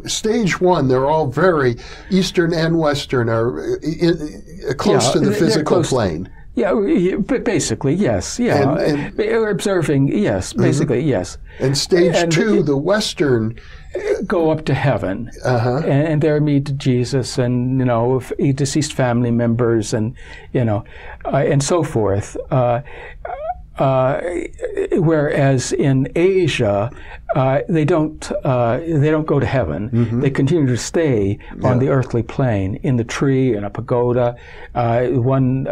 Stage one, they're all very Eastern and Western, are close to the physical plane. Yeah, but basically, yes. Yeah, and observing, yes, basically, yes. And stage two, the Western, go up to heaven, and there meet Jesus, and deceased family members, and and so forth. Whereas in Asia, they don't go to heaven. They continue to stay on the earthly plane, in the tree, in a pagoda. One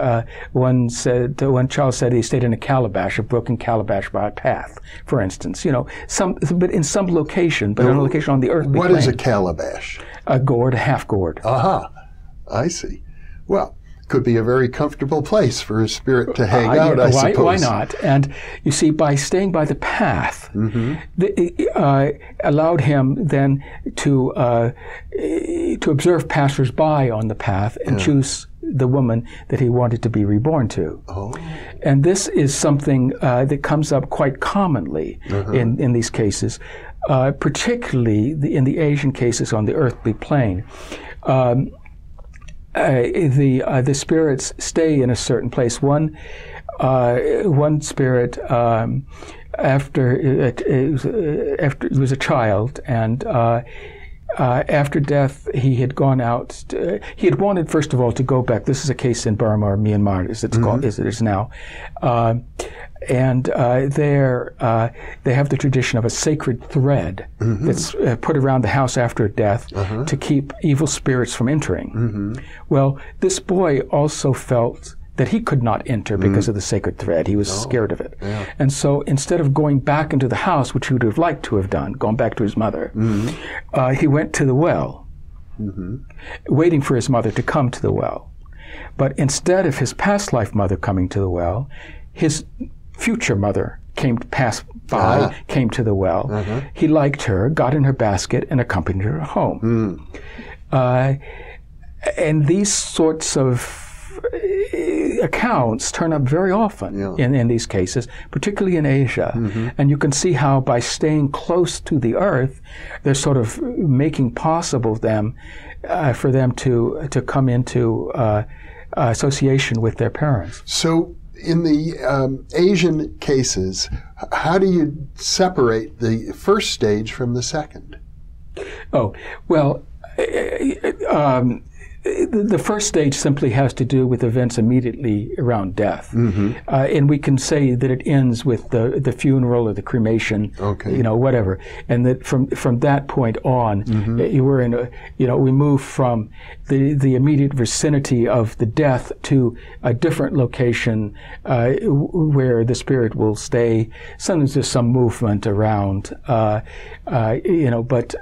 child said he stayed in a calabash, a broken calabash by a path, for instance. But in some location, but on a location on the earthly plane. What is a calabash? A gourd, a half gourd. I see. Well, could be a very comfortable place for a spirit to hang out, I suppose. Why not? And you see, by staying by the path, allowed him then to observe passers-by on the path and choose the woman that he wanted to be reborn to. And this is something that comes up quite commonly in these cases, particularly in the Asian cases on the earthly plane. The spirits stay in a certain place. One spirit, after he was a child, and after death, he had gone out. He had wanted, first of all, to go back. This is a case in Burma or Myanmar, as it's called, as it is now. And there, they have the tradition of a sacred thread that's put around the house after death to keep evil spirits from entering. Well, this boy also felt that he could not enter because of the sacred thread. He was scared of it. And so instead of going back into the house, which he would have liked to have done, gone back to his mother, he went to the well, waiting for his mother to come to the well. But instead of his past life mother coming to the well, his future mother came to the well. He liked her, got in her basket, and accompanied her home. And these sorts of accounts turn up very often in these cases, particularly in Asia. And you can see how by staying close to the earth, they're sort of making possible for them to come into association with their parents. So in the Asian cases, how do you separate the first stage from the second? Oh, well, the first stage simply has to do with events immediately around death. And we can say that it ends with the funeral or the cremation, whatever. And that from that point on, we're in we move from the immediate vicinity of the death to a different location where the spirit will stay. Sometimes there's some movement around, but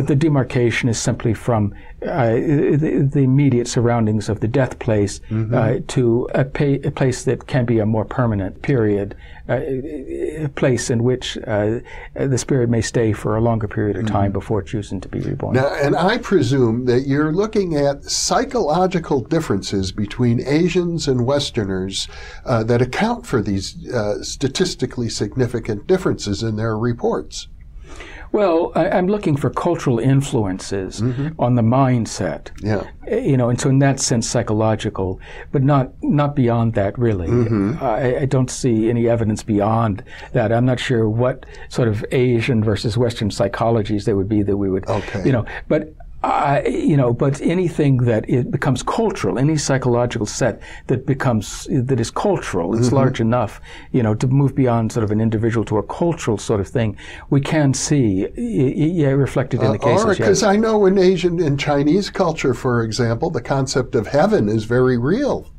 the demarcation is simply from the immediate surroundings of the death place to a place that can be a more permanent period, a place in which the spirit may stay for a longer period of time before choosing to be reborn. Now, and I presume that you're looking at psychological differences between Asians and Westerners that account for these statistically significant differences in their reports. Well, I'm looking for cultural influences on the mindset. And so in that sense, psychological, but not beyond that, really. I don't see any evidence beyond that. I'm not sure what sort of Asian versus Western psychologies there would be that we would, but but anything that it becomes cultural, any psychological set that is cultural, it's large enough, to move beyond sort of an individual to a cultural sort of thing, we can see, reflected in the cases. Because I know in Asian and Chinese culture, for example, the concept of heaven is very real.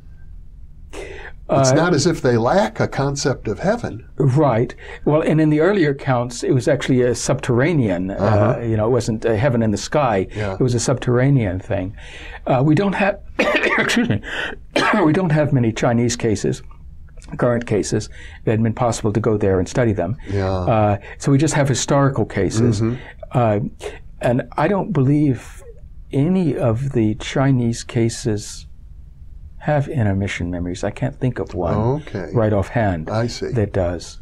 It's not as if they lack a concept of heaven. Right. Well, and in the earlier accounts, it was actually a subterranean, it wasn't a heaven in the sky. It was a subterranean thing. We don't have, excuse me, we don't have many Chinese cases, current cases, that had been possible to go there and study them. So we just have historical cases. And I don't believe any of the Chinese cases have intermission memories. I can't think of one right offhand I see. that does.